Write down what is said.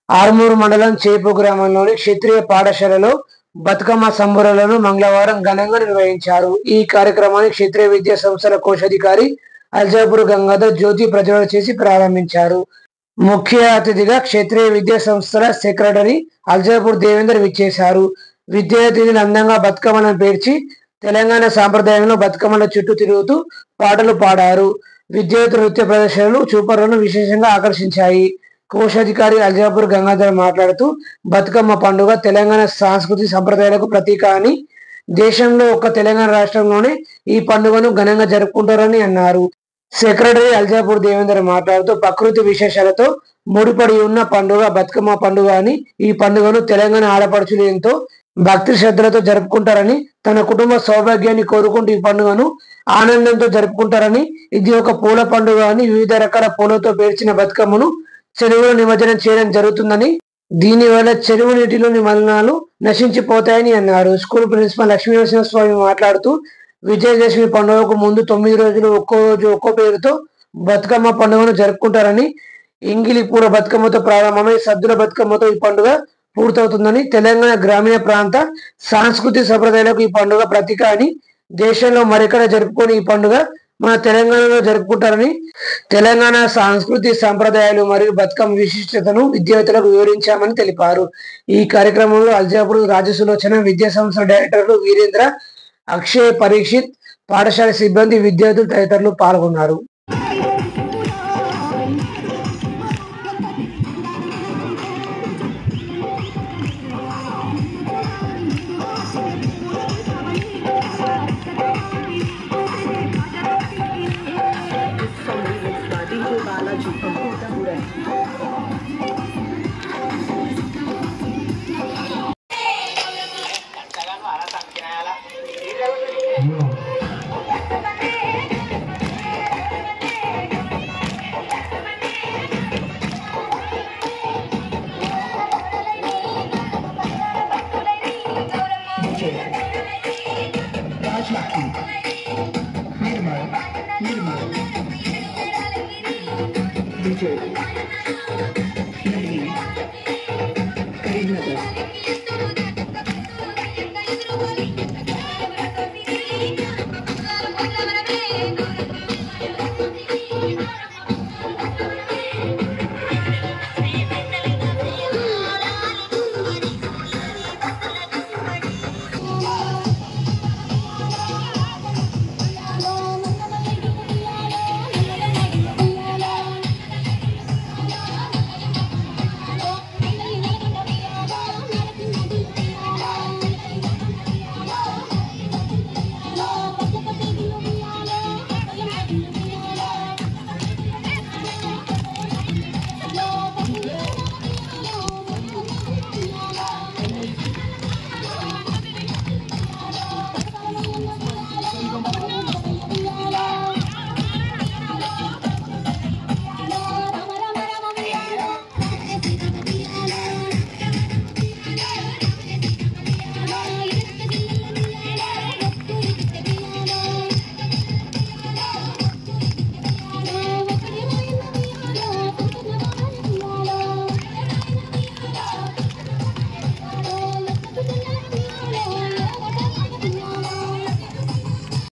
ఆర్మూరు మండలం చేపు గ్రామంలోని క్షత్రియ పాఠశాలలో బతుకమ్మ సంబురాలను మంగళవారం ఘనంగా నిర్వహించారు. ఈ కార్యక్రమాన్ని క్షత్రియ విద్యా సంస్థల కోశాధికారి అల్జాపూర్ గంగాధర్ జ్యోతి ప్రజ్వలన చేసి ప్రారంభించారు. ముఖ్య అతిథిగా క్షత్రియ విద్యా సంస్థల సెక్రటరీ అల్జాపూర్ దేవేందర్ విచ్చేశారు. విద్యార్థినులు అందంగా బతుకమ్మలను పేర్చి తెలంగాణ సాంప్రదాయంలో బతుకమ్మల చుట్టూ తిరుగుతూ పాటలు పాడారు. విద్యార్థుల నృత్య ప్రదర్శనలు చూపరులను విశేషంగా ఆకర్షించాయి. కోశాధికారి అల్జాపూర్ గంగాధర్ మాట్లాడుతూ బతుకమ్మ పండుగ తెలంగాణ సంస్కృతి సంప్రదాయాలకు ప్రతీక అని, దేశంలో ఒక్క తెలంగాణ రాష్ట్రంలోనే ఈ పండుగను ఘనంగా జరుపుకుంటారని అన్నారు. సెక్రటరీ అల్జాపూర్ దేవేందర్ మాట్లాడుతూ ప్రకృతి విశేషాలతో ముడిపడి ఉన్న పండుగ బతుకమ్మ పండుగ అని, ఈ పండుగను తెలంగాణ ఆడపడుచులు ఎంతో భక్తి శ్రద్ధలతో జరుపుకుంటారని, తన కుటుంబ సౌభాగ్యాన్ని కోరుకుంటూ ఈ పండుగను ఆనందంతో జరుపుకుంటారని, ఇది ఒక పూల పండుగ అని, వివిధ రకాల పూలతో పేర్చిన బతుకమ్మను చెరువులో నిమజ్జనం చేయడం జరుగుతుందని, దీనివల్ల చెరువు నీటిలోని మలినాలు నశించిపోతాయని అన్నారు. స్కూల్ ప్రిన్సిపల్ లక్ష్మీనరసింహస్వామి మాట్లాడుతూ విజయదశమి పండుగకు ముందు 9 రోజులు ఒక్కో రోజు ఒక్కో పేరుతో బతుకమ్మ పండుగను జరుపుకుంటారని, ఎంగిలి పూల బతుకమ్మతో ప్రారంభమై సద్దుల బతుకమ్మతో ఈ పండుగ పూర్తవుతుందని, తెలంగాణ గ్రామీణ ప్రాంత సాంస్కృతిక సంప్రదాయాలకు ఈ పండుగ ప్రతీక అని, దేశంలో మరెక్కడ జరుపుకొని ఈ పండుగ మన తెలంగాణలో జరుపుకుంటారని, తెలంగాణ సాంస్కృతి సంప్రదాయాలు మరియు బతుకమ్మ విశిష్టతను విద్యార్థులకు వివరించామని తెలిపారు. ఈ కార్యక్రమంలో అల్జాపూర్ రాజసులోచన విద్యా సంస్థల డైరెక్టర్లు వీరేంద్ర, అక్షయ్, పరీక్షిత్, పాఠశాల సిబ్బంది, విద్యార్థులు తదితరులు పాల్గొన్నారు.